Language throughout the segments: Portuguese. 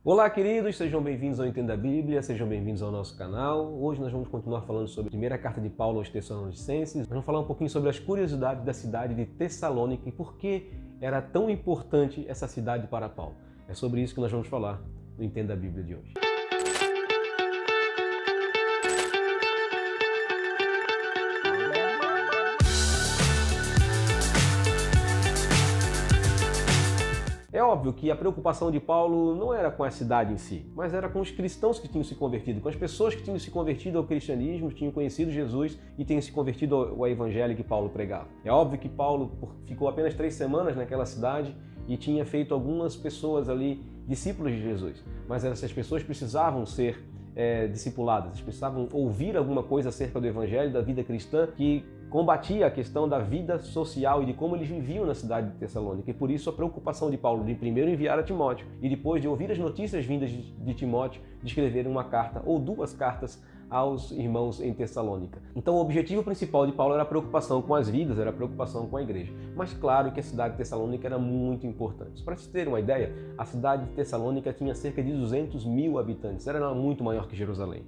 Olá, queridos, sejam bem-vindos ao Entenda a Bíblia, sejam bem-vindos ao nosso canal. Hoje nós vamos continuar falando sobre a primeira carta de Paulo aos Tessalonicenses. Nós vamos falar um pouquinho sobre as curiosidades da cidade de Tessalônica e por que era tão importante essa cidade para Paulo. É sobre isso que nós vamos falar no Entenda a Bíblia de hoje. É óbvio que a preocupação de Paulo não era com a cidade em si, mas era com os cristãos que tinham se convertido, com as pessoas que tinham se convertido ao cristianismo, tinham conhecido Jesus e tinham se convertido ao evangelho que Paulo pregava. É óbvio que Paulo ficou apenas 3 semanas naquela cidade e tinha feito algumas pessoas ali discípulos de Jesus, mas essas pessoas precisavam ser discipuladas, eles precisavam ouvir alguma coisa acerca do evangelho, da vida cristã, que combatia a questão da vida social e de como eles viviam na cidade de Tessalônica. E por isso a preocupação de Paulo de primeiro enviar a Timóteo e depois de ouvir as notícias vindas de Timóteo, de escrever uma carta ou 2 cartas aos irmãos em Tessalônica. Então o objetivo principal de Paulo era a preocupação com as vidas, era a preocupação com a igreja. Mas claro que a cidade de Tessalônica era muito importante. Para vocês terem uma ideia, a cidade de Tessalônica tinha cerca de 200 mil habitantes, era muito maior que Jerusalém.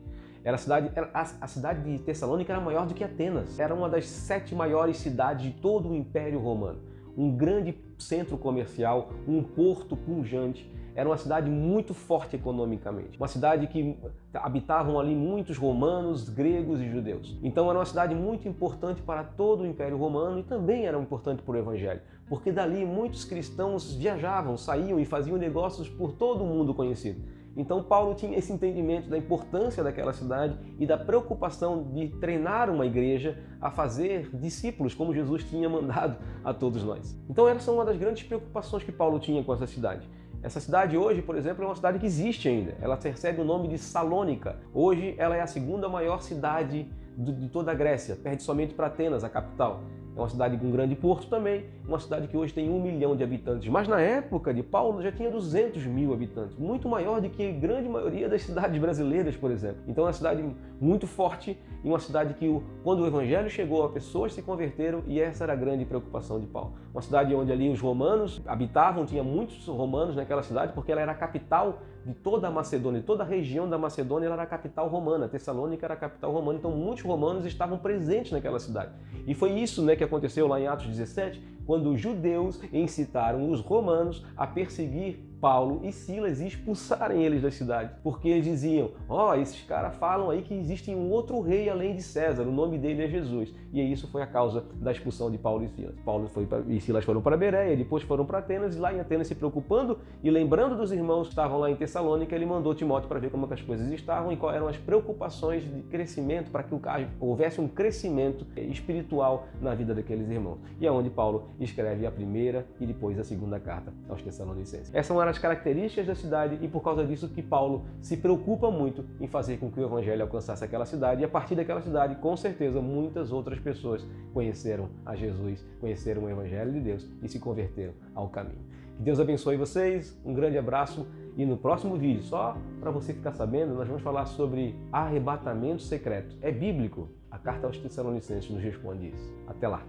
A cidade de Tessalônica era maior do que Atenas. Era uma das 7 maiores cidades de todo o Império Romano. Um grande centro comercial, um porto pujante. Era uma cidade muito forte economicamente. Uma cidade que habitavam ali muitos romanos, gregos e judeus. Então era uma cidade muito importante para todo o Império Romano e também era importante para o Evangelho. Porque dali muitos cristãos viajavam, saíam e faziam negócios por todo o mundo conhecido. Então Paulo tinha esse entendimento da importância daquela cidade e da preocupação de treinar uma igreja a fazer discípulos, como Jesus tinha mandado a todos nós. Então essa é uma das grandes preocupações que Paulo tinha com essa cidade. Essa cidade hoje, por exemplo, é uma cidade que existe ainda. Ela recebe o nome de Salônica. Hoje ela é a 2ª maior cidade de toda a Grécia, perde somente para Atenas, a capital. É uma cidade com um grande porto também, uma cidade que hoje tem 1 milhão de habitantes. Mas na época de Paulo já tinha 200 mil habitantes, muito maior do que a grande maioria das cidades brasileiras, por exemplo. Então é uma cidade muito forte e uma cidade que, quando o evangelho chegou, as pessoas se converteram e essa era a grande preocupação de Paulo. Uma cidade onde ali os romanos habitavam, tinha muitos romanos naquela cidade porque ela era a capital de toda a Macedônia, de toda a região da Macedônia, ela era a capital romana. Tessalônica era a capital romana, então muitos romanos estavam presentes naquela cidade. E foi isso, que aconteceu lá em Atos 17, quando os judeus incitaram os romanos a perseguir Paulo e Silas e expulsarem eles da cidade, porque eles diziam, esses caras falam aí que existe um outro rei além de César, o nome dele é Jesus. E isso foi a causa da expulsão de Paulo e Silas. Paulo e Silas foram para Bereia, depois foram para Atenas, e lá em Atenas, se preocupando e lembrando dos irmãos que estavam lá em Tessalônica, ele mandou Timóteo para ver como as coisas estavam e quais eram as preocupações de crescimento, para que houvesse um crescimento espiritual na vida daqueles irmãos. E é onde Paulo escreve a primeira e depois a 2ª carta aos Tessalonicenses. Essas são as características da cidade e por causa disso que Paulo se preocupa muito em fazer com que o evangelho alcançasse aquela cidade e a partir daquela cidade, com certeza, muitas outras pessoas conheceram a Jesus, conheceram o evangelho de Deus e se converteram ao caminho. Que Deus abençoe vocês, um grande abraço e no próximo vídeo, só para você ficar sabendo, nós vamos falar sobre arrebatamento secreto. É bíblico? A carta aos Tessalonicenses nos responde isso. Até lá!